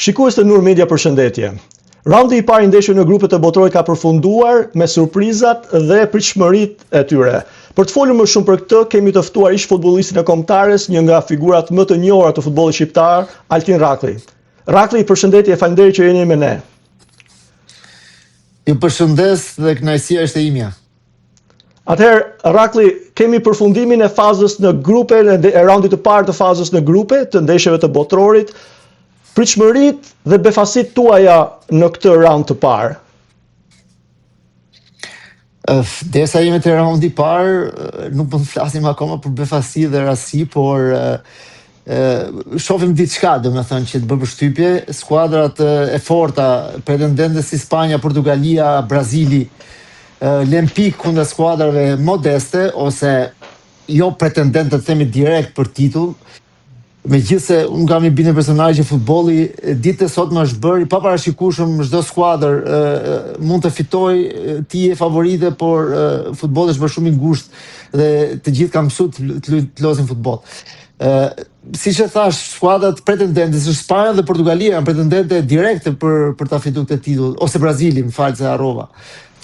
Shikues të Nur Media, përshëndetje. Raundi I parë I ndeshjeve në grupet e botrorit ka përfunduar me surprizat dhe pritshmëritë e tyre. Për të folur më shumë për këtë, kemi të ftuar ish futbollistin e Kombëtares, një nga figurat më të njohura të futbollit shqiptar, Altin Rakli. Rakli, përshëndetje, faleminderit që jeni me ne. Ju përshëndes dhe kënaqësia është e imja. Atëherë, Rakli, kemi përfundimin e fazës në grupe, e raundit të parë të fazës në grupe, të ndeshjeve të botrorit. Pritshmëritë dhe befasit tuaja në këtë raund të parë? Derisa jemi te raundi I parë, nuk mund të flasim akoma për befasi dhe rasi, por shohim diçka, domethënë që të bë përshtypje, skuadrat e forta, pretendente si Spanja, Portugalia, Brazili, lën pikë kundër skuadrave modeste ose jo pretendente të themi direkt për titull. Megjithse unë kam I bindje personale që futbolli ditët e sotme është bërë I paparashikueshëm, çdo skuadër mund të fitojë, ti je favorite, por futbolli është bërë shumë I ngushtë dhe të gjithë kanë mësuar të luajnë futboll. Siç e thash, skuadrat pretendente si Spanja dhe Portugalia janë pretendente direkte për ta fituar këtë titull, ose Brazili, më fal se harrova.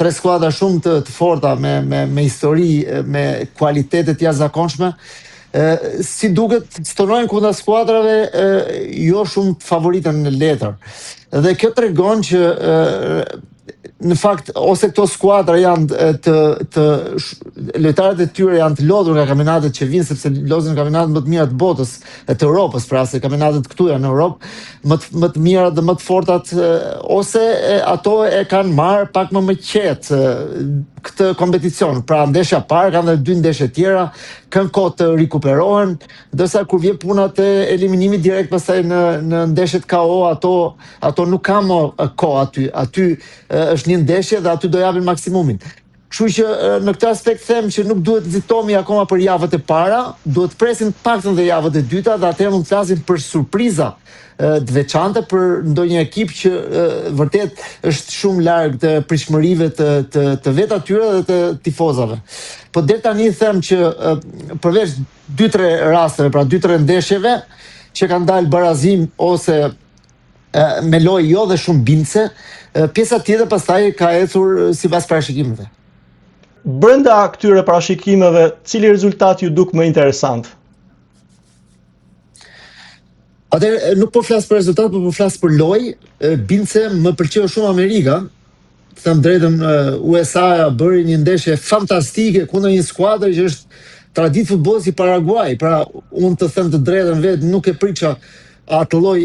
Tre skuadra shumë të forta me histori, me kualitete të jashtëzakonshme. Si duket stonojnë kundër skuadrave jo shumë favorite në letër. Dhe kjo tregon që në fakt ose këto skuadra janë lojtarët e tyre janë të lodhur nga kampionatet që vinë, sepse lozin kampionatet më të mira të botës, të Europës, pra se kampionatet këtu janë në Europë, më të mira dhe më të fortat, ose ato e kanë marrë pak më qetë këtë kompeticion. Pra ndeshja parë kanë dhe 2 ndeshje tjera, kanë kohë të rikuperohen, ndërsa kur vjen puna te eliminimi direkt pastaj në ndeshjet KO, ato nuk kanë kohë aty. Aty është një ndeshje dhe aty do japin maksimumin. Kështu që në këtë aspekt them që nuk duhet nxitohemi akoma për javët e para, duhet presim paktën dhe javët e dyta dhe atëherë mund të flasim për surpriza të veçanta për ndonjë ekip që vërtet është shumë larg të pritshmërive të vet atyre dhe të tifozave. Po deri tani them që përveç 2-3 rasteve, pra 2-3 ndeshjeve që kanë dalë barazim ose me lojë jo dhe shumë bindse, pjesa tjetër pastaj ka ecur sipas parashikimeve. Brenda këtyre parashikimeve, cili rezultat ju duk më interesant? Atëherë nuk po flas për rezultat, por po flas për lojë. Bindse më pëlqeu shumë Amerika. Të them drejtën, USA bëri një ndeshje fantastike kundër një skuadër që është traditë futbolli si Paraguay. Pra, unë të them të drejtën vetë, nuk e priça atë lloj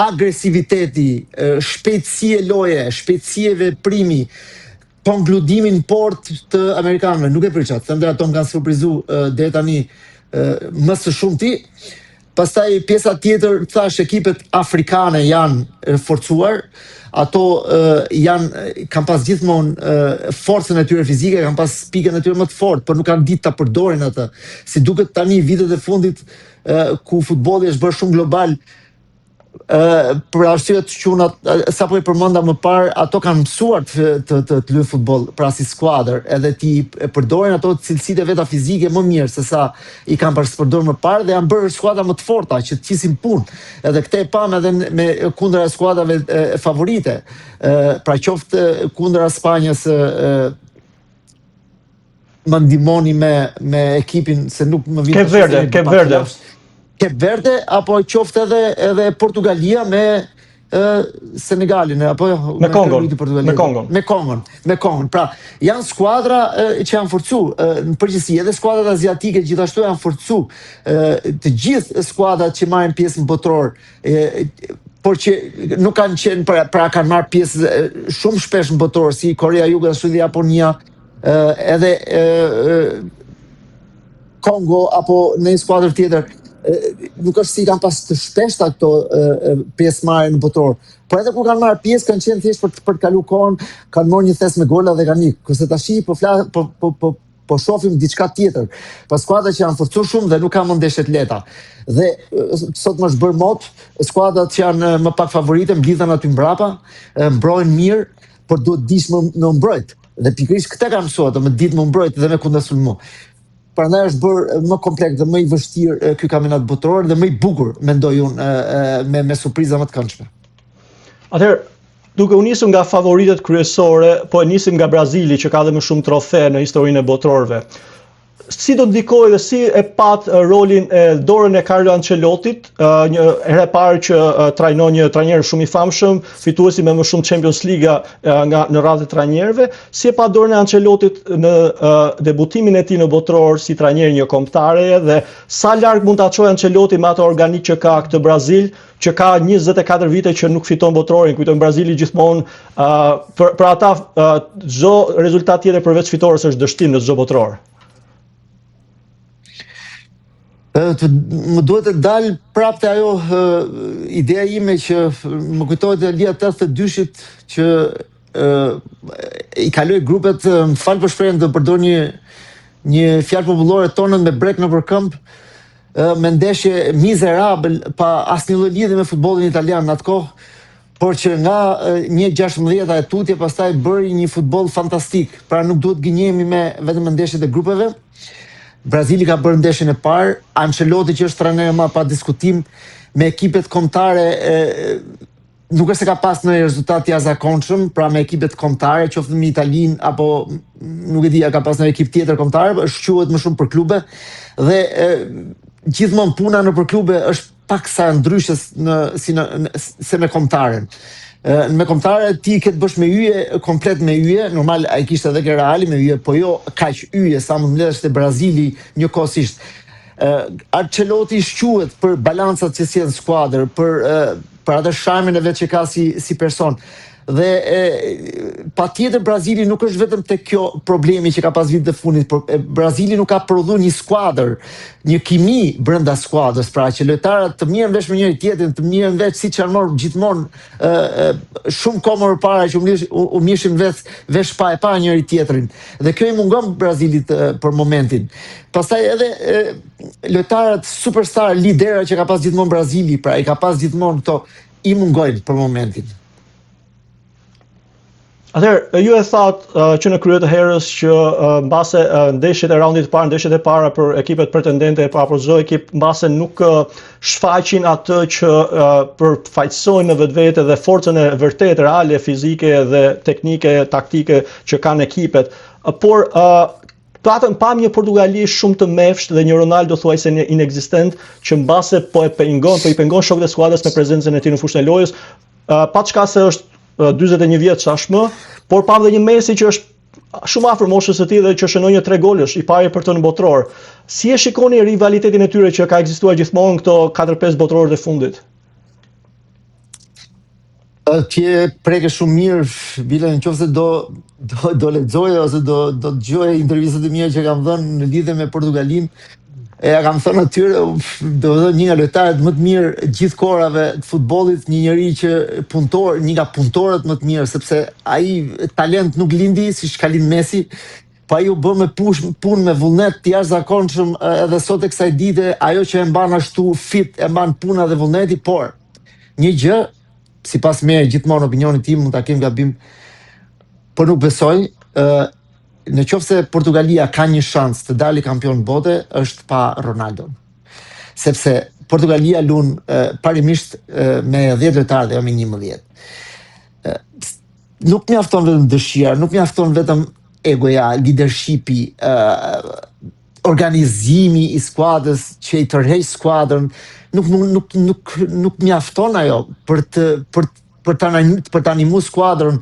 agresiviteti, shpejtësie loje, shpejtësie veprimi, konkludimin port të amerikanëve, nuk e priça. Të them drejtë, ato më kanë surprizuar deri tani më së shumti. Pastaj pjesa tjetër, thash, ekipet afrikane janë forcuar, ato kanë pas gjithmonë forcën e tyre fizike, kanë pas pikën e tyre më të fortë, por nuk kanë ditë ta përdorin atë. Si duket tani vitet e fundit ku futbolli është bërë shumë global, për arsye të qunat, sapo I përmenda më parë, ato kanë mësuar të luajnë futboll, pra si skuadër, edhe ti përdorin ato cilësitë e veta fizike më mirë se sa I kanë përdorur më parë dhe janë bërë skuadra më të forta që të qisin punë. Edhe këtë e pam edhe me kundër skuadrave favorite. Pra qoftë kundër Spanjës, më ndihmoni me ekipin se nuk më vjen Cape Verde, apo qoftë edhe Portugalia me Senegalin, apo me Kongon. Pra, janë skuadra që janë forcuar në përgjithësi, edhe skuadrat aziatike gjithashtu janë forcuar. Të gjithë skuadrat që marrin pjesë në botror, por që nuk kanë qenë, pra kanë marrë pjesë shumë shpesh në botror, si Korea Jugu dhe Japonia, edhe Kongo apo në një skuadër tjetër. Nuk është si kanë pas të shpeshta këto pjesëmarrje në botror, por edhe kur kanë marrë pjesë kanë qenë thjesht për të kaluar kohën, kanë marrë një thes me gola dhe kanë ikë. Kurse tash po shohim diçka tjetër. Pas skuadra që janë forcuar shumë dhe nuk kanë më ndeshje të lehta. Dhe sot më është bërë mod, skuadrat që janë më pak favorite mblidhen aty mbrapa, mbrojnë mirë, por duhet dish më mbrojt. Dhe pikërisht këtë kanë mësuar, të më ditë më mbrojt dhe me kundërsulmu. Prandaj është bërë më kompleks dhe më i vështirë ky kampionat botror dhe më i bukur, mendoj unë, me surpriza më të këndshme. Atëherë, duke u nisur nga favoritet kryesore, po e nisim nga Brazili që ka dhe më shumë trofe në historinë e botrorëve. Si do ndikoj dhe si e pat rolin e dorën e Carlo Ancelottit, një herë e parë që trajnon një trajner shumë i famshëm, fituesi me më shumë Champions Liga në radhë të trajnerëve, si e pat dorën e Ancelottit në debutimin e tij në botror si trajner një kombëtare dhe sa larg mund ta çojë Ancelotti me atë organik që ka këtë Brazil, që ka 24 vite që nuk fiton botrorin, kujtojmë Brazili gjithmonë për ata çdo rezultat tjetër përveç fitores është dështim në çdo botror. Më duhet të dalë prapë të ajo ideja ime që më kujtohet e Lia 82-shit që i kaloi grupet, më falë për shprehjen të përdor një fjalë popullore tonën me brek në përkëmb, me ndeshje mizerabël pa asnjë lloj lidhje me futbollin italian në atë kohë, por që nga 1.16 e tutje pastaj bëri një futboll fantastik. Pra nuk duhet gënjehemi me vetëm ndeshjet e grupeve. Brazili ka bërë ndeshjen e parë, Ancelotti që është trajner më pa diskutim me ekipet kombëtare, nuk është se ka pas në rezultat jashtëzakonshëm, pra me ekipet kombëtare, qoftë në Italinë apo nuk e di, ka pas në ekip tjetër kombëtare, shquhet më shumë për klube dhe gjithmonë puna në për klube është paksa ndryshe se me kombëtaren. Me kombëtare ti ke të bësh me yje, komplet me yje, normal ai kishte edhe ke Reali me yje, po jo kaq yje sa mund mbledhesh te Brazili njëkohësisht. Ancelotti shquhet për balancat që sjell në skuadër, për atë sharmin e vet që ka si person. Dhe patjetër Brazili nuk është vetëm te kjo problemi që ka pas vitet e fundit, por Brazili nuk ka prodhuar një skuadër, një kimi brenda skuadrës, pra që lojtarët të mirën vesh me njëri tjetrin, të mirën vesh siç janë marrë gjithmonë shumë kohë më parë që u mishin vesh pa njëri tjetrin. Dhe kjo i mungon Brazilit për momentin. Pastaj edhe lojtarët superstar, lidera që ka pas gjithmonë Brazili, pra i ka pas gjithmonë këto, i mungojnë për momentin. Atëherë, ju e thatë që në krye të herës që mbase ndeshjet e raundit të parë, ndeshjet e para për ekipet pretendente pa për çdo ekip, mbase nuk shfaqin atë që përfaqësojnë në vetvete dhe forcën e vërtetë reale, fizike dhe teknike, taktike që kanë ekipet. Por patëm pam një Portugali shumë të mefsht dhe një Ronaldo thuajse inekzistent që mbase po i pengon shokët e skuadrës me prezencën e tij në fushën e lojës, pa çka se është 41 vjeç tashmë, por pam dhe një Messi që është shumë afër moshës së tij dhe që shënon një 3 golësh, i pari për të në botror. Si e shikoni rivalitetin e tyre që ka ekzistuar gjithmonë këto 4-5 botrorët e fundit? Tje preke shumë mirë, Bile, nëse do lexoje ose do dëgjoje intervistat e mia që kam dhënë në lidhje me Portugalin. Ja kam thënë atyre, do të thonë një nga lojtarët më të mirë gjithë kohërave të futbollit, një njeri që një nga punëtorët më të mirë, sepse ai talent nuk lindi siç ka lind Messi, po ai u bë me punë me vullnet të jashtëzakonshëm edhe sot e kësaj dite, ajo që e mban ashtu fit, e mban puna dhe vullneti, por një gjë, sipas me gjithmonë opinionin tim, mund ta kem gabim, por nuk besoj, në qoftë se Portugalia ka një shans të dalë kampion bote, është pa Ronaldo. Sepse Portugalia lun parimisht me 10 lojtarë dhe jo me 11. Nuk mjafton vetëm dëshira, nuk mjafton vetëm egoja, leadershipi, organizimi i skuadrës që i tërheq skuadrën, nuk mjafton ajo për të animu skuadrën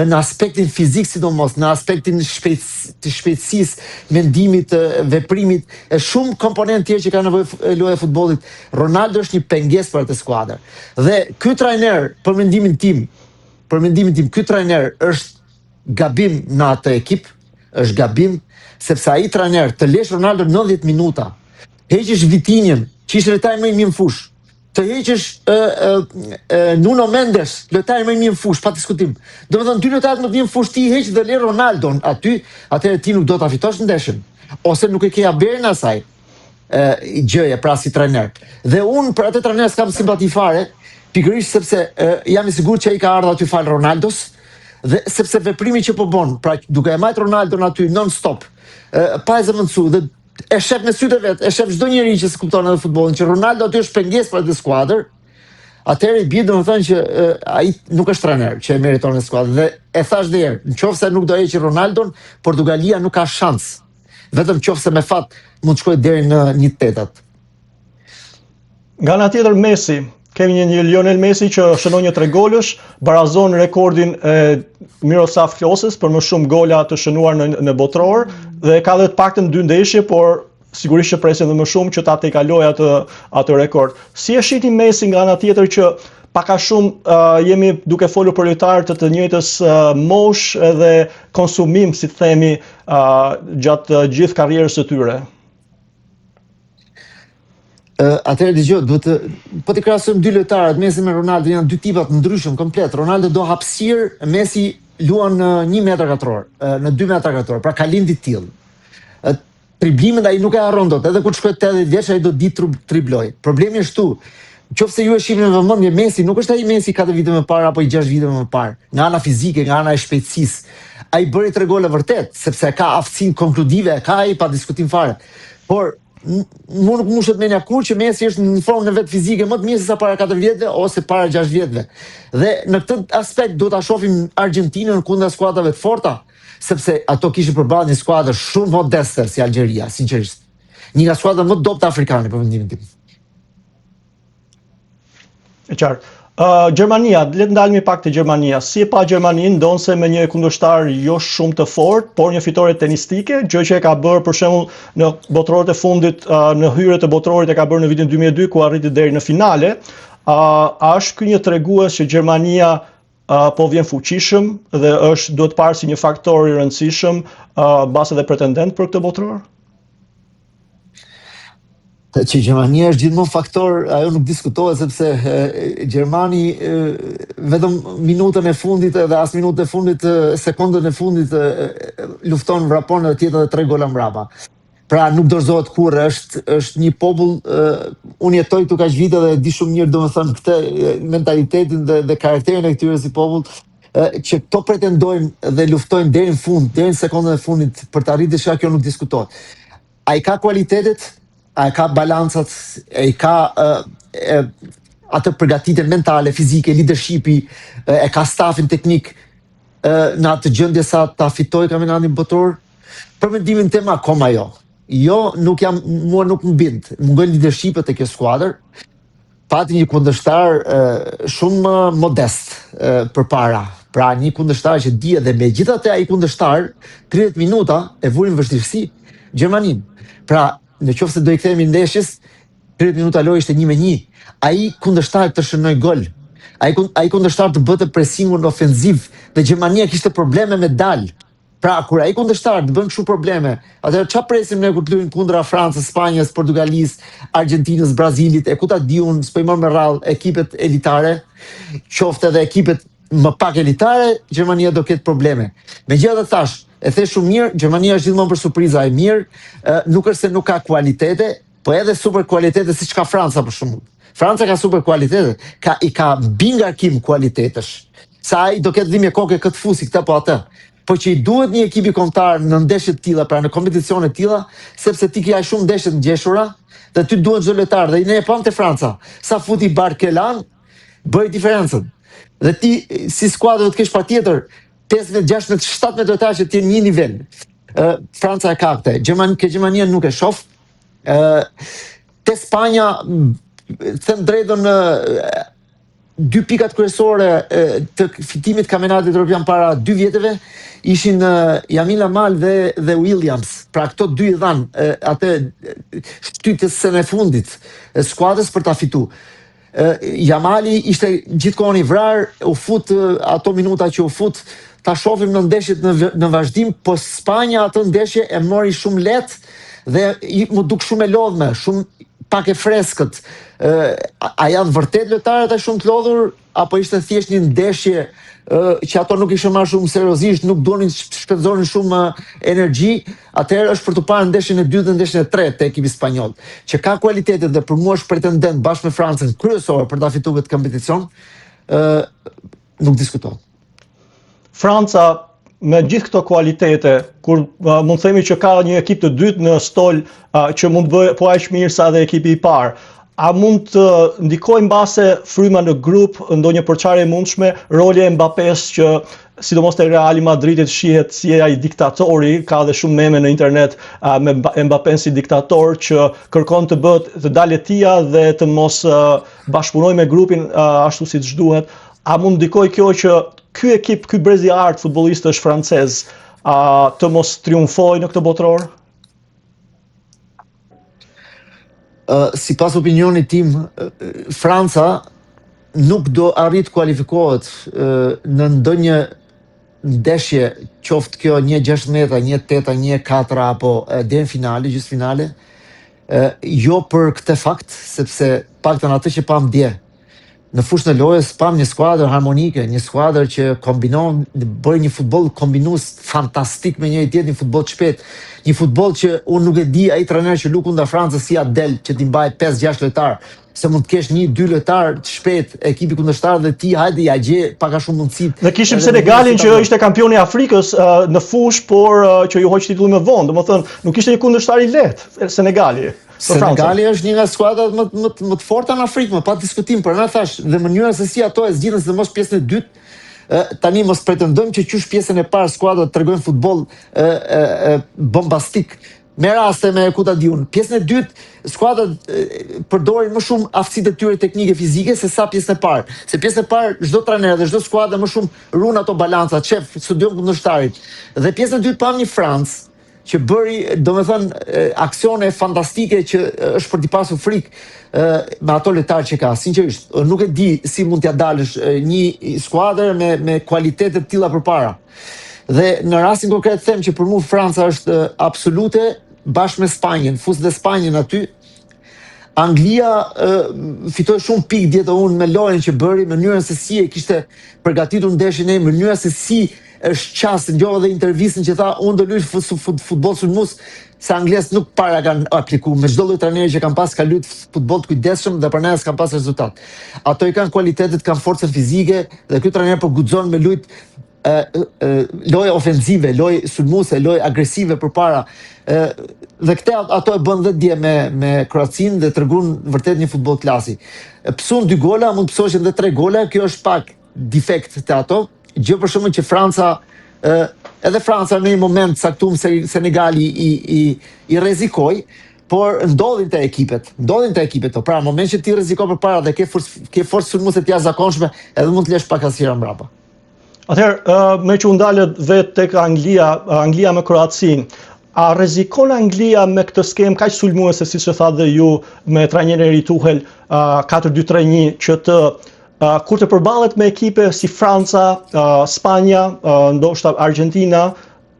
në aspektin fizik sidomos, në aspektin të shpejtësisë, mendimit, veprimit, e shumë komponent tjerë që ka nevojë loja e futbollit. Ronaldo është një pengesë për atë skuadër. Dhe ky trajner, për mendimin tim, ky trajner është gabim në atë ekip, është gabim, sepse ai trajner të lesh Ronaldo 90 minuta, heqësh Vitinjen, që ishte lojtari më i mirë në fushë, të heqësh Nuno Mendes, lojtari më i mirë në fushë, pa diskutim. Domethënë dy lojtarë më të mirë në fushë ti heq dhe le Ronaldon aty, atëherë ti nuk do ta fitosh ndeshjen, ose nuk e ke aberin asaj gjëje pra si trajner. Dhe unë për atë trajner s'kam simpati fare, pikërisht sepse jam i sigurt që ai ka ardhur aty fal Ronaldos, dhe sepse veprimi që po bën, pra duke e majt Ronaldon aty non stop, pa e zëvendësuar dhe e shef me sytë e vet, e shef çdo njeri që s'kupton edhe futbollin, që Ronaldo aty është pengesë për atë skuadër. Atëherë i bie domethënë që ai nuk është trajner që e meriton në skuadrë. Dhe e thash dhe herë, nëse nuk do heqë Ronaldon, Portugalia nuk ka shans. Vetëm nëse me fat mund të shkojë deri në 1/8. Nga ana tjetër Messi, kemi një Lionel Messi që shënon një 3 golësh, barazon rekordin e Miroslav Klosës për më shumë gola të shënuar në botror dhe ka dhe të paktën 2 ndeshje, por sigurisht që presin dhe më shumë që ta tejkalojë atë rekord. Si e shihni Messi nga ana tjetër që pak a shumë jemi duke folur për lojtarë të njëjtës mosh edhe konsumim, si të themi, gjatë gjithë karrierës së tyre? Atëherë dëgjoj, po t'i krahasojmë 2 lojtarët, Messi me Ronaldo janë 2 tipa të ndryshëm komplet. Ronaldo do hapësirë, Messi luan në 1 metër katror, në 2 metra katror, pra ka lindi tillë. Triblimet ai nuk e harron dot, edhe kur shkojë 80 vjeç ai do di tribloj. Problemi është këtu. Nëse ju e shihni me vëmendje, Messi nuk është ai Messi 4 vite më parë apo 6 vite më parë. Nga ana fizike, nga ana e shpejtësisë, ai bëri 3 gola vërtet, sepse ka aftësinë konkludive, ka ai pa diskutim fare. Por mu nuk mushet menja kur që Messi është në formën e vet fizike më të mirë se sa para 4 vjetëve ose para 6 vjetëve. Dhe në këtë aspekt do ta shohim Argjentinën kundër skuadrave të forta, sepse ato kishin përballë një skuadër shumë modeste si Algjeria, sinqerisht. Një nga skuadrat më dobta afrikane për mendimin tim. E qartë. Gjermania, le të ndalemi pak te Gjermania. Si e pa Gjermaninë ndonse me një kundërshtar jo shumë të fortë, por një fitore tenistike, gjë që e ka bërë për shembull në botërorët e fundit, në hyrjet e botërorit e ka bërë në vitin 2002 ku arriti deri në finale. A është ky një tregues që Gjermania po vjen fuqishëm dhe duhet parë si një faktor i rëndësishëm, mbas edhe pretendent për këtë botëror? Që Gjermania është gjithmonë faktor, ajo nuk diskutohet sepse Gjermani vetëm minutën e fundit dhe as minutën e fundit, sekondën e fundit lufton, vrapon dhe tjetër 3 gola mbrapa. Pra nuk dorëzohet kur, është një popull, unë jetoj këtu kaq vite dhe di shumë mirë domethënë këtë mentalitetin dhe karakterin e këtyre si popull, që këto pretendojnë dhe luftojnë deri në fund, deri në sekondën e fundit për të arritur diçka, kjo nuk diskutohet. Ai ka kualitetet, ai ka balancat, ai ka atë përgatitjen mentale, fizike, leadershipi, e ka stafin teknik në atë gjendje sa ta fitojë kampionatin botror. Për mendimin tim akoma jo. Jo, mua nuk më bind. Mungon leadershipet e kjo skuadër. Pati një kundërshtar shumë modest përpara. Pra një kundërshtar që di edhe megjithatë ai kundërshtar 30 minuta e vurin vështirësi Gjermaninë. Pra nëse do i kthehemi ndeshjes, 30 minuta lojë ishte 1-1. Ai kundërshtar të shënoi gol. Ai kundërshtar të bëte presingun ofensiv dhe Gjermania kishte probleme me dal. Pra kur ai kundërshtar të bën kështu probleme, atëherë çfarë presim ne kur të luajmë kundra Francës, Spanjës, Portugalisë, Argjentinës, Brazilit, e ku ta di unë, s'po i marr me radhë ekipet elitare, qoftë edhe ekipet më pak elitare, Gjermania do ketë probleme. Megjithatë thash, e the shumë mirë, Gjermania është gjithmonë për surpriza e mirë, nuk është se nuk ka kualitete, po edhe super kualitete siç ka Franca për shembull. Franca ka super kualitete, i ka bingarkim kualitetesh. Sa ai do ketë dhimbje koke këtë fusi këtë po atë. Po që i duhet një ekipi kombëtar në ndeshje të tilla, pra në kompeticione të tilla, sepse ti ke shumë ndeshje të ngjeshura dhe ty duhet çdo lojtar. Dhe ne e pam te Franca, sa futi Barkelan, bëri diferencën. Dhe ti si skuadër do të kesh patjetër 15, 16, 17 lojtarë që të jenë një nivel. Franca e ka këtë. Gjermania nuk e shoh. Te Spanja, them drejtën, 2 pikat kryesore të fitimit kampionatit evropian para 2 vjeteve ishin Lamine Yamal dhe Williams. Pra këto 2 i dhanë atë shtytësën e fundit skuadrës për ta fituar. Yamali ishte gjithkohon i vrar, u fut ato minuta që u fut, ta shohim në ndeshjet në vazhdim, po Spanja atë ndeshje e mori shumë lehtë dhe më duk shumë e lodhme, shumë pak e freskët. A janë vërtet lojtarët e shumë të lodhur, apo ishte thjesht një ndeshje që ato nuk ishin marrë shumë seriozisht, nuk donin të shpenzonin shumë energji, atëherë është për të parë ndeshjen e dytë dhe ndeshjen e tretë te ekipi spanjoll, që ka kualitetet dhe për mua është pretendent bashkë me Francën kryesor për ta fituar këtë kompeticion, nuk diskutohet. Franca me gjithë këto kualitete, kur mund të themi që ka një ekip të dytë në stol që mund të bëjë po aq mirë sa dhe ekipi i parë, a mund të ndikojë mbase fryma në grup, ndonjë përçarje e mundshme, roli e Mbappes që sidomos te Real Madridit shihet si ai diktatori, ka dhe shumë meme në internet me Mbappén si diktator që kërkon të bëhet të dalë tia dhe të mos bashkëpunojë me grupin ashtu siç duhet. A mund ndikojë kjo që ky ekip, ky brez i art futbollistësh francez të mos triumfojë në këtë botror? Sipas opinionit tim, Franca nuk do arrit kualifikohet në ndonjë ndeshje, qoftë kjo 1-16, 1-8, 1-4 apo deri në finale, gjysmëfinale, jo për këtë fakt, sepse paktën atë që pam dje në fushën e lojës pam një skuadër harmonike, një skuadër që kombinon, bëri një futboll kombinues fantastik me njëri tjetrin, një futboll të shpejt, një futboll që unë nuk e di ai trajner që luku nda Francës si del që t'i mbaj 5-6 lojtar, se mund të kesh 1-2 lojtar të shpejt ekipi kundërshtar dhe ti hajde ja gje pak a shumë mundësitë. Ne kishim Senegalin që ishte kampioni i Afrikës në fushë, por që ju hoq titullin me vonë. Domethënë, nuk ishte një kundërshtar i lehtë Senegali. Senegali është një nga skuadrat më të forta në Afrikë, pa diskutim, për na thash, dhe mënyra se si ato e zgjidhen sidomos pjesën e dytë. Tani mos pretendojmë që qysh pjesën e parë skuadrat tregojnë futboll bombastik, me raste me kuta diun. Pjesën e dytë skuadrat përdorin më shumë aftësitë e tyre teknike fizike se sa pjesën e parë. Se pjesën e parë çdo trajner dhe çdo skuadër më shumë run ato balanca, çef studion kundërshtarit. Dhe pjesën e dytë pam një Francë që bëri, aksione fantastike që është për t'i pasur frikë me ato lojtarë që ka. Sinqerisht, nuk e di si mund t'ja dalësh një skuadër me kualitete të tilla përpara. Dhe në rastin konkret them që për mua Franca është absolute bashkë me Spanjën, fuset e Spanjën aty. Anglia fitoi shumë pikë djetë unë me lojën që bëri, mënyrën se si e kishte përgatitur ndeshjen e, mënyra se si është qasë, ndjova dhe intervistën që tha, unë do luaj futboll sulmues, se anglisët nuk para kanë apliku, me çdo lloj trajneri që kanë pas ka luajtur futboll të kujdesshëm dhe për ne s'kan pas rezultat. Ato i kanë kualitetet, kanë forcën fizike dhe ky trajner po guxon me lujt lojë ofensive, lojë sulmuese, lojë agresive përpara. Dhe këtë ato e bën dhe dje me Kroacinë dhe tregon vërtet një futboll klasi. Psun 2 gola, mund psohen edhe 3 gola, kjo është pak defekt te ato. Gjë për shembull që Franca, edhe Franca në një moment caktuar Senegali i rrezikoi, por ndodhin te ekipet. Pra, në moment që ti rreziko përpara dhe ke forcë sulmuese të jashtëzakonshme, edhe mund të lesh pak asira mbrapa. Atëherë, me që u ndalët vetë tek Anglia me Kroacinë, a rrezikon Anglia me këtë skemë kaq sulmuese siç e tha dhe ju me trajnerin Tuchel 4-2-3-1 që kur të përballet me ekipe si Franca, Spanja, ndoshta Argentina,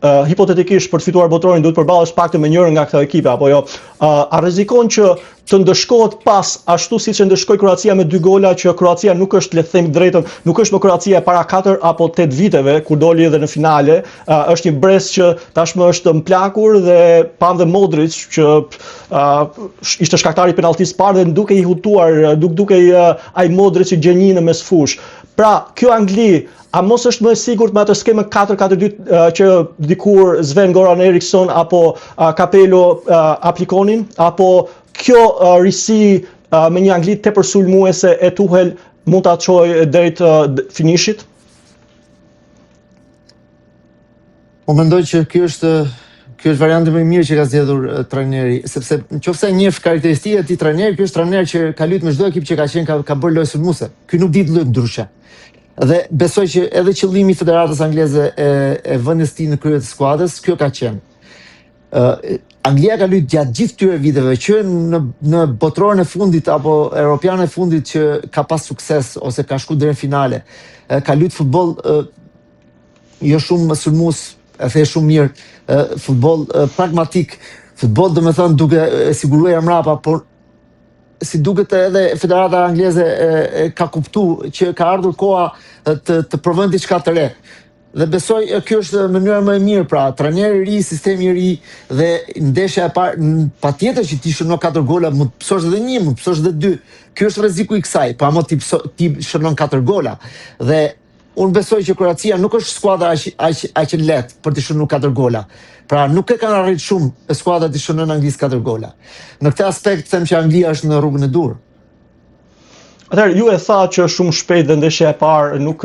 hipotetikisht për të fituar botrorin duhet përballesh paktën me njërin nga këto ekipe apo jo? A rrezikon që të ndëshkohet pas ashtu siç e ndëshkoi Kroacia me 2 gola, që Kroacia nuk është, le të them drejtën, nuk është më Kroacia e para 4 apo 8 viteve kur doli edhe në finale, është një brez që tashmë është mplakur dhe pam dhe Modric që ishte shkaktari i penalltisë parë dhe duke i hutuar, duke ai Modric i gjenjë në mes fush. Pra, kjo Angli, a mos është më e sigurt me atë skemën 4-4-2 që dikur Sven-Goran Eriksson apo Capello aplikonin, apo kjo risi me një Angli tepër sulmuese e Tuchel mund ta çojë deri të finishit? Po mendoj që ky është varianti më i mirë që ka zgjedhur trajneri, sepse nëse njeh karakteristikat e tij trajneri, ky është trajner që ka luajtur me çdo ekip që ka qenë, ka bërë lojë sulmuese. Ky nuk di të lojë ndryshe. Dhe besoj që edhe qëllimi i Federatës Angleze e vënies tij në krye të skuadrës, kjo ka qenë. Anglia ka luajtur gjatë gjithë këtyre viteve që në botrorin e fundit apo europian e fundit që ka pas sukses ose ka shkuar deri në finale. Ka luajtur futboll jo shumë sulmues, e the shumë mirë, futboll pragmatik, futboll domethënë duke siguruar mbrapa, por si duket edhe Federata Angleze ka kuptuar që ka ardhur koha të provojnë diçka të re. Dhe besoj kjo është mënyra më e mirë, pra trajneri i ri, sistemi i ri dhe ndeshja e parë, patjetër që ti shënon 4 gola, mund të psosh edhe 1, mund të psosh edhe 2. Ky është rreziku i kësaj, pa më ti shënon 4 gola. Dhe unë besoj që Kroacia nuk është skuadra aq e lehtë për të shënuar 4 gola. Pra nuk e kanë arritur shumë skuadra të shënojnë Anglisë 4 gola. Në këtë aspekt them që Anglia është në rrugën e dur. Atëherë, ju e tha që shumë shpejt dhe ndeshja e parë nuk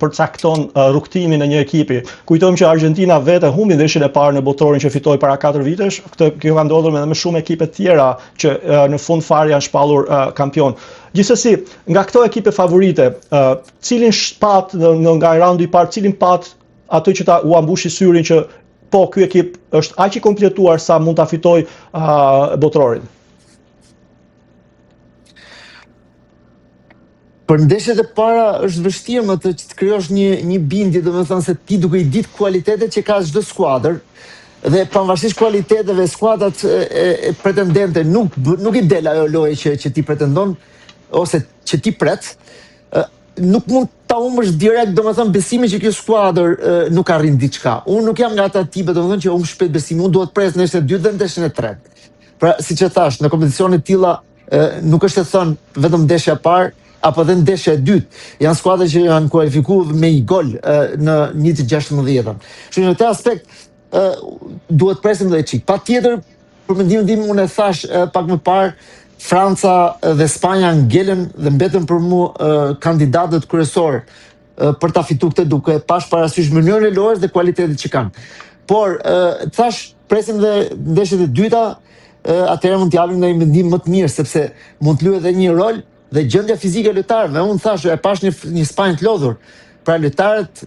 përcakton rrugtimin e një ekipi. Kujtojmë që Argentina vetë humbi ndeshjen e parë në botorin që fitoi para 4 vitesh. Kjo ka ndodhur edhe me shumë ekipe tjera që në fund fare janë shpallur kampion. Gjithsesi, nga këto ekipe favorite, cilin shpat nga raundi i parë, cilin pat atë që u ambushi syrin që po ky ekip është aq i kompletuar sa mund ta fitojë botrorin? Për ndeshjet e para është vështirë më të krijosh një bindje, domethënë se ti duke i ditë kualitetet që ka çdo skuadër dhe pavarësisht kualiteteve skuadrat pretendente nuk i del ajo lojë që ti pretendon ose që ti pret, nuk mund ta humbësh direkt, domethënë besimin që kjo skuadër nuk arrin diçka. Unë nuk jam nga ata tipe, domethënë që humb shpejt besimin, unë duhet pres ndeshjen e dytë dhe ndeshjen e tretë. Pra, siç e thash, në kompeticione të tilla nuk është e thënë vetëm ndeshja e parë apo dhe ndeshja e dytë. Janë skuadra që janë kualifikuar me një gol në 1/16. Kështu në këtë aspekt duhet presim dhe çik. Patjetër, për mendimin tim, unë e thash pak më parë, Franca dhe Spanja ngelen dhe mbetën për mua kandidatët kryesorë për ta fituar këtë duke pash parasysh mënyrën e lojës dhe kualitetet që kanë. Por thash presim dhe ndeshjet e dyta, atëherë mund t'japim një mendim më të mirë sepse mund të luajë edhe një rol dhe gjendja fizike e lojtarëve. Unë thash e pash një Spanjë të lodhur. Pra lojtarët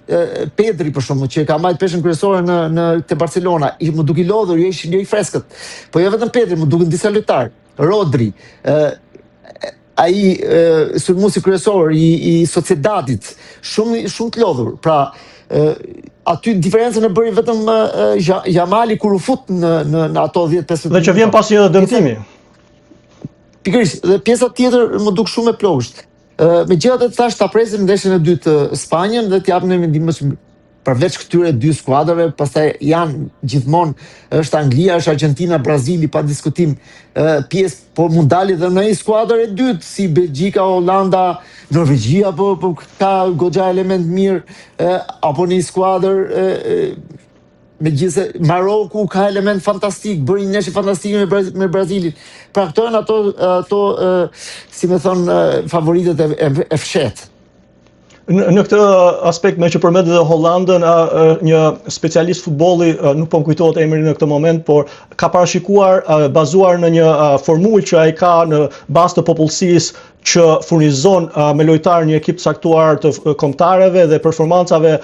Pedri për shembull që ka marrë peshën kryesore në te Barcelona, më duke i lodhur, jo i freskët. Po jo vetëm Pedri, më duken disa lojtarë. Rodri, ai sulmuesi kryesor i Sociedadit, shumë të lodhur. Pra aty diferencën e bëri vetëm Jamali kur u fut në ato 10-15 minuta. Dhe që vjen pasi edhe dëmtimi. Pikërisht, dhe pjesa tjetër më duk shumë e plogësht. Megjithatë thash ta presim ndeshjen e dytë Spanjën dhe t'japim një mendim më përveç këtyre dy skuadrave, pastaj janë gjithmonë është Anglia, është Argentina, Brazili pa diskutim pjesë, por mund dalë edhe në një skuadër e dytë si Belgjika, Holanda, Norvegjia, po ka goxha element mirë, apo një skuadër megjithëse Maroku ka element fantastik, bëri një ndeshje fantastike me Brazilin. Pra këto janë ato si më thon favoritet e fshehtë. Në këtë aspekt me që përmendet edhe Hollandën, një specialist futbolli, nuk po më kujtohet emri në këtë moment, por ka parashikuar bazuar në një formulë që ai ka në bazë të popullsisë që furnizon me lojtarë një ekip caktuar të kombëtarëve dhe performancave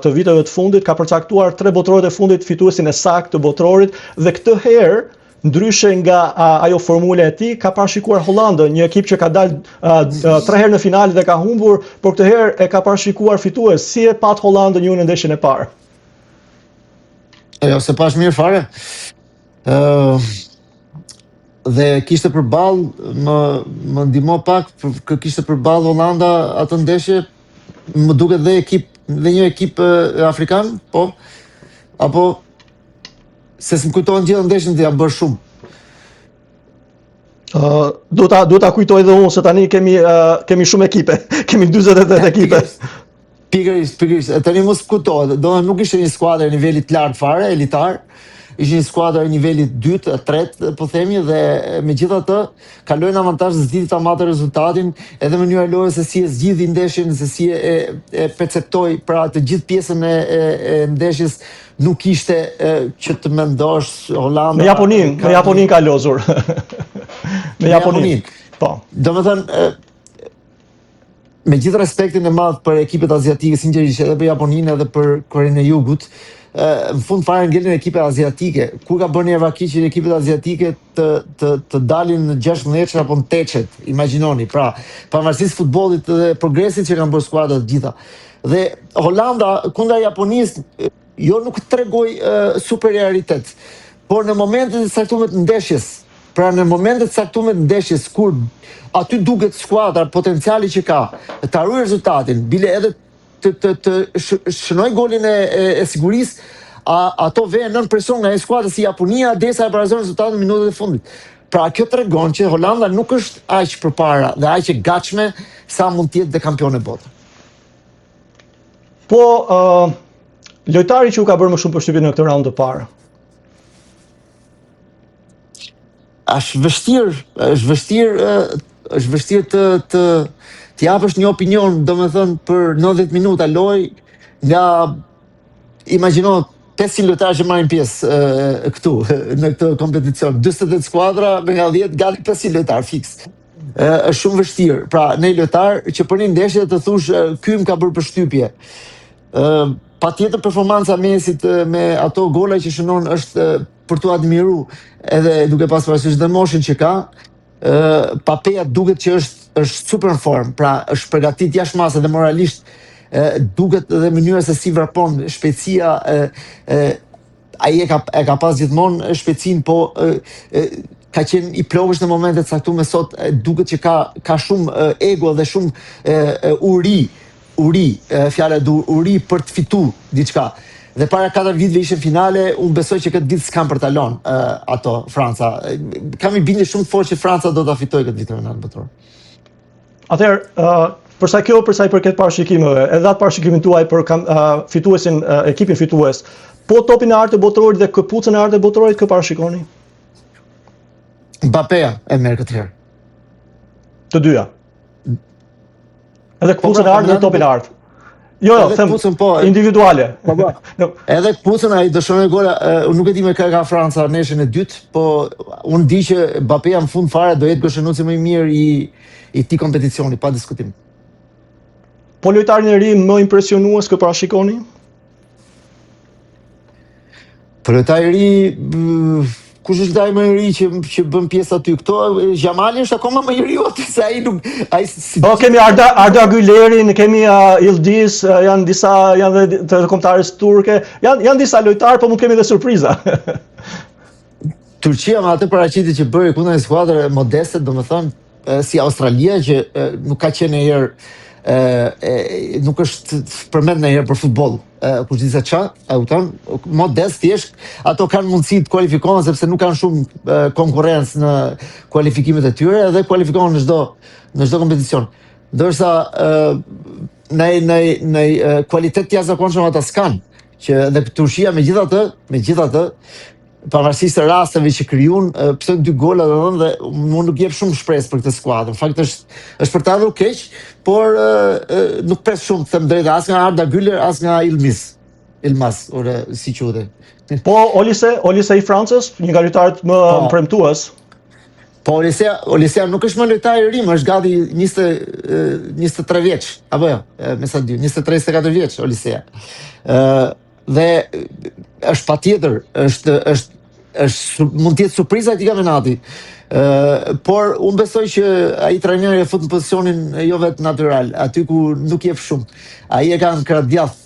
të viteve të fundit, ka përcaktuar 3 botërorët e fundit fituesin e saktë të botrorit dhe këtë herë ndryshe nga ajo formule e tij, ka parashikuar Hollandën, një ekip që ka dalë 3 herë në finale dhe ka humbur, por këtë herë e ka parashikuar fitues. Si e pat Hollandën ju në ndeshjen e parë? Jo, se pash mirë fare. Dhe kishte përballë, më ndihmo pak, kishte përballë Holanda atë ndeshje, më duket dhe një ekip afrikan, po, apo se s'm kujtohen gjithë ndeshjen dhe ja bërë shumë. Du ta kujtoj dhe unë se tani kemi shumë ekipe, kemi 48 ekipe. Pikërisht, tani mos kujtohet, domethënë nuk ishte një skuadër e nivelit lart fare, elitar, ishte një skuadër e nivelit 2, 3, po themi, dhe megjithatë kalojnë avantazh zgjidhit ta matë rezultatin, edhe mënyra e lojës se si e zgjidhi ndeshjen, se si e perceptoi pra të gjithë pjesën e ndeshjes. Nuk ishte që të mendosh Holanda... Me Japonin ka lozur. Me Japonin. Po. Domethënë, me gjithë respektin e madh për ekipet aziatike, sinqerisht edhe për Japoninë edhe për Korenë e Jugut, në fund fare ngelen ekipe aziatike. Kur ka bërë një Rakiçi ekipet aziatike të dalin në 16 apo në 8, imagjinoni. Pra, pavarësisht futbollit dhe progresit që kanë bërë skuadrat gjitha. Dhe Holanda kundër Japonisë jo nuk tregoj superioritet, por në momentet e caktuara të ndeshjes, pra në momentet e caktuara të ndeshjes kur aty duket skuadra potenciali që ka, të arrijë rezultatin, bile edhe të shënoj golin e sigurisë, ato vjen nën presion nga një skuadër si Japonia derisa e parazon rezultatin në minutët e fundit. Pra kjo tregon që Holanda nuk është aq përpara dhe aq e gatshme sa mund të jetë dhe kampion e botës. Po, lojtari që u ka bërë më shumë përshtypje në këtë raund të parë. Është vështirë të japësh një opinion, domethënë për 90 minuta lojë nga imagjino 500 lojtarë që marrin pjesë këtu në këtë kompeticion, 48 skuadra me nga 10 gati 500 lojtarë fiks. Është shumë vështirë. Pra, ne lojtar që për një ndeshje të thush ky më ka bërë përshtypje. Patjetër performanca e Mesit me ato gola që shënon është për tu admiru, edhe duke pas parasysh dhe moshën që ka. Papeja duket që është super në formë, pra është përgatit jashtë masë dhe moralisht duket edhe mënyra se si vrapon shpejtësia, ai e ka pas gjithmonë shpejtësinë, po ka qenë i plovësh në momentet caktuar. Sot duket që ka shumë ego dhe shumë uri, fjala uri për të fituar diçka. Dhe para 4 viteve ishte finale, unë besoj që këtë ditë s'kam për ta lënë ato Franca. Kam i bindje shumë fort që Franca do ta fitojë këtë kampionat botror. Atëherë, përsa i përket parashikimeve, edhe atë parashikimin tuaj për fituesin, ekipin fitues, po topin e artë të botrorit dhe këpucën e artë të botrorit, kë parashikoni? Mbappéja e merr këtë herë. Të dyja. Edhe këpucën e artë dhe topin e artë. Jo, them individuale. Edhe këpucën ai dëshon gola, nuk e di me ka Franca neshën e dytë, po unë di që Mbappéja në fund fare do jetë goshenuesi më i mirë i këtij kompeticioni, pa diskutim. Po lojtarin e ri më impresionues kë parashikoni? Po lojtari i ri, kush është lojtari më i ri që bën pjesë aty? Këto Jamali është akoma më i ri aty se ai nuk Po kemi Arda Gülerin, kemi Yildiz, janë dhe të kombëtares turke, janë disa lojtarë, po mund kemi edhe surpriza. Turqia me atë paraqitje që bëri kundër një skuadre modeste, domethënë si Australia që nuk ka qenë ndonjëherë nuk është përmend ndonjëherë për futboll. Kush di se ç'a, modest thjesht, ato kanë mundësi të kualifikohen sepse nuk kanë shumë konkurrencë në kualifikimet e tyre dhe kualifikohen në çdo kompeticion. Ndërsa në kualitet të jashtëzakonshëm ata s'kan, që dhe Turqia megjithatë pavarësisht të rasteve që krijon, pse 2 gola dhe unë nuk jep shumë shpresë për këtë skuadër. Në fakt është për ta ardhur keq, por nuk pres shumë të them drejtë as nga Arda Güler as nga Ilmaz, ore si quhet. Po Olise i Francës, një nga lojtarët më premtues. Po Olise nuk është më lojtar i ri, është gati 23 vjeç, apo jo, me sa di, 23-24 vjeç Olise. Dhe është patjetër, është mund të jetë surpriza e këtij kampionati. Por unë besoj që ai trajneri e fut në pozicionin jo vetë natyral, aty ku nuk jep shumë. Ai e ka në krah djath,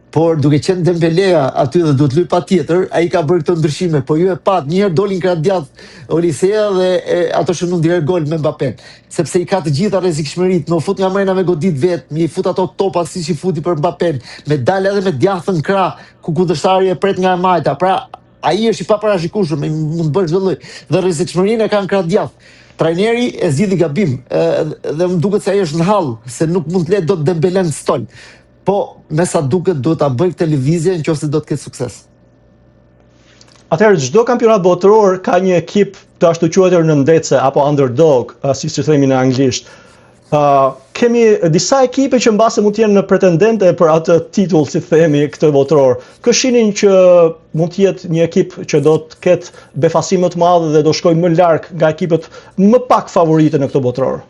por duke qenë Dembelea aty dhe duhet luaj patjetër, ai ka bërë këto ndryshime, po ju e pat një herë dolin krah djath Olisea dhe ato shënon direkt gol me Mbappén, sepse i ka të gjitha rrezikshmëritë, më fut nga mrena me godit vet, më i fut ato topa siç i futi për Mbappén, me dalë edhe me djathën krah ku kundërshtari e pret nga e majta. Pra ai është i paparashikueshëm, mund të bëj çdo lloj dhe rrezikshmërinë e ka në krah djath. Trajneri e zgjidhi gabim dhe më duket se ai është në hall, se nuk mund të lejë dot Dembelen stol. Po, me sa duket duhet ta bëj televizje nëse do të ketë sukses. Atëherë çdo kampionat botror ka një ekip të ashtu quajtur nëndece apo underdog, siç e themi në anglisht. Kemi disa ekipe që mbase mund të jenë pretendente për atë titull, si themi, këtë botror. Kë shihnin që mund të jetë një ekip që do të ketë befasim më të madh dhe do shkojë më larg nga ekipet më pak favorite në këtë botror?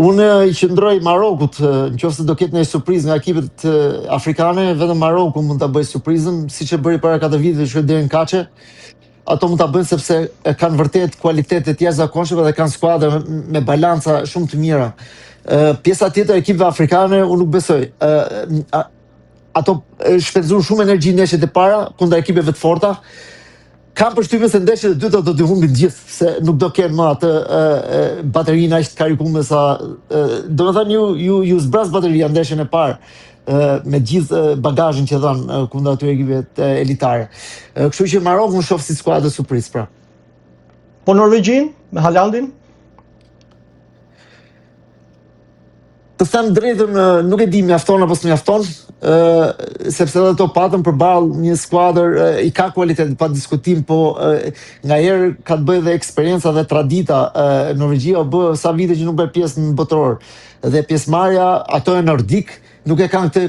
Unë i qëndroj Marokut, nëse do ketë një surprizë nga ekipet afrikane, vetëm Maroku mund ta bëjë surprizën, siç e bëri para 4 viteve që deri në kaçe. Ato mund ta bëjnë sepse kanë vërtet kualitete të jashtëzakonshme dhe kanë skuadra me balanca shumë të mira. Pjesa tjetër e ekipeve afrikane unë nuk besoj. Ato shpenzojnë shumë energji në ndeshjet e para kundër ekipeve të forta. Kam përshtypjen se ndeshjet e dyta do t'i humbin gjithë, se nuk do kenë më atë baterinë aq të karikuar sa, domethënë ju zbraz bateria ndeshjen e parë me gjithë bagazhin që dhan kundër atyre ekipeve elitare. Kështu që Maroku më shoh si skuadër surprizë pra. Po Norvegjin me Haalandin? Të them drejtën, nuk e di mjafton apo s'mjafton, sepse edhe ato patën përballë një skuadër i ka kualitet pa diskutim, po ngaherë ka të bëjë dhe eksperjenca dhe tradita. Norvegjia u bë sa vite që nuk bërë pjesë në botëror. Dhe pjesëmarrja ato e nordik nuk e kanë këtë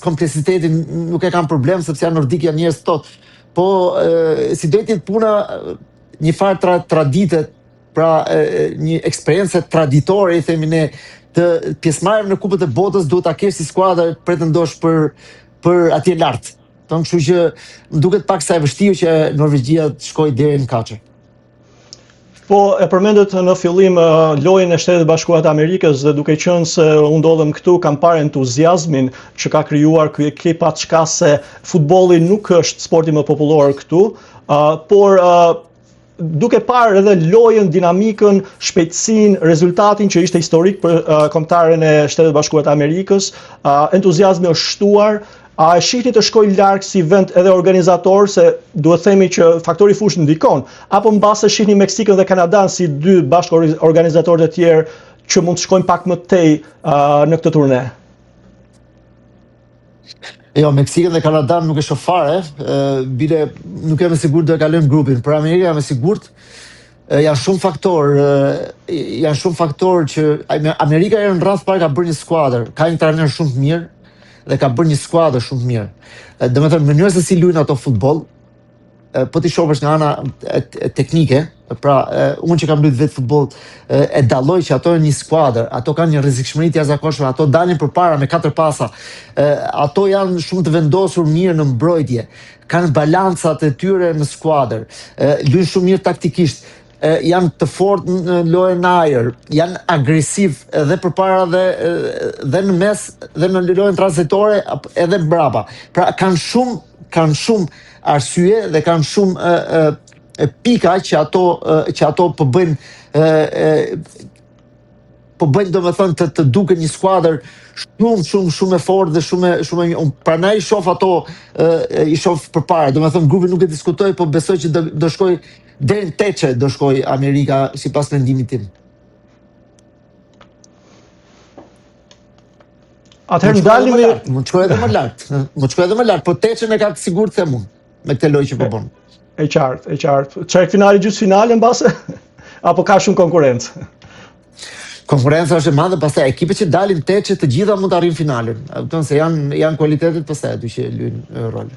kompleksitetin, nuk e kanë problem sepse janë nordik, janë njerëz tot. Po si do të jetë puna, një farë tradite, pra një eksperiencë traditore, i themi ne, të pjesëmarrjem në kupët e botës duhet ta kesh si skuadër pretendosh për atje lart. Kështu që më duket pak sa e vështirë që Norvegjia të shkojë deri në kaçer. Po e përmendët në fillim lojën e Shtetit Bashkuar të Amerikës, dhe duke qenë se unë ndodhem këtu, kam parë entuziazmin që ka krijuar ky ekip, atë se futbolli nuk është sporti më popullor këtu, por duke parë edhe lojën, dinamikën, shpejtësinë, rezultatin që ishte historik për kombëtaren e Shtetit Bashkuar të Amerikës, entuziazmi është shtuar. A e shihni të shkojë larg si vend edhe organizator, se duhet themi që faktori fushë ndikon, apo mbase shihni Meksikën dhe Kanadan si dy bashkë-organizatorë të tjerë që mund të shkojnë pak më tej në këtë turne? Jo, Meksikën dhe Kanadan nuk e shoh fare, bile nuk jam i sigurt do e kalojmë grupin. Për Amerikën jam i sigurt. Janë shumë faktorë që Amerika në radhë parë ka bërë një skuadër, ka një trajner shumë të mirë dhe ka bërë një skuadër shumë të mirë. Domethënë mënyra se si luajnë ato futboll, po ti shohësh nga ana teknike, pra unë që kam luajtur vetë futboll, e dalloj që ato janë një skuadër, ato kanë një rrezikshmëri të jashtëzakonshme, ato dalin përpara me 4 pasa, ato janë shumë të vendosur mirë në mbrojtje, kanë balancat e tyre në skuadër, luajnë shumë mirë taktikisht, janë të fortë në lojën në ajër, janë agresiv edhe përpara dhe në mes dhe në lojën tranzitore edhe mbrapa. Pra kanë shumë arsye dhe kanë shumë pika që ato po bëjnë domethënë të duken një skuadër shumë e fortë dhe shumë prandaj i shoh përpara. Domethënë grupi nuk e diskutoj, po besoj që do shkoj deri në teçe, do shkoj Amerika sipas mendimit tim. Atëherë ndalemi, mund të shkoj edhe më lart, po teçen e ka të sigurt them unë me këtë lojë që po bën. E qartë. Çerkfinali, gjysmëfinale mbase? Apo ka shumë konkurrencë? Konkurenca është e madhe, pastaj ekipet që dalin teçe të gjitha mund të arrijnë finalen. Kupton se janë kualitetet pastaj aty që luajnë rol.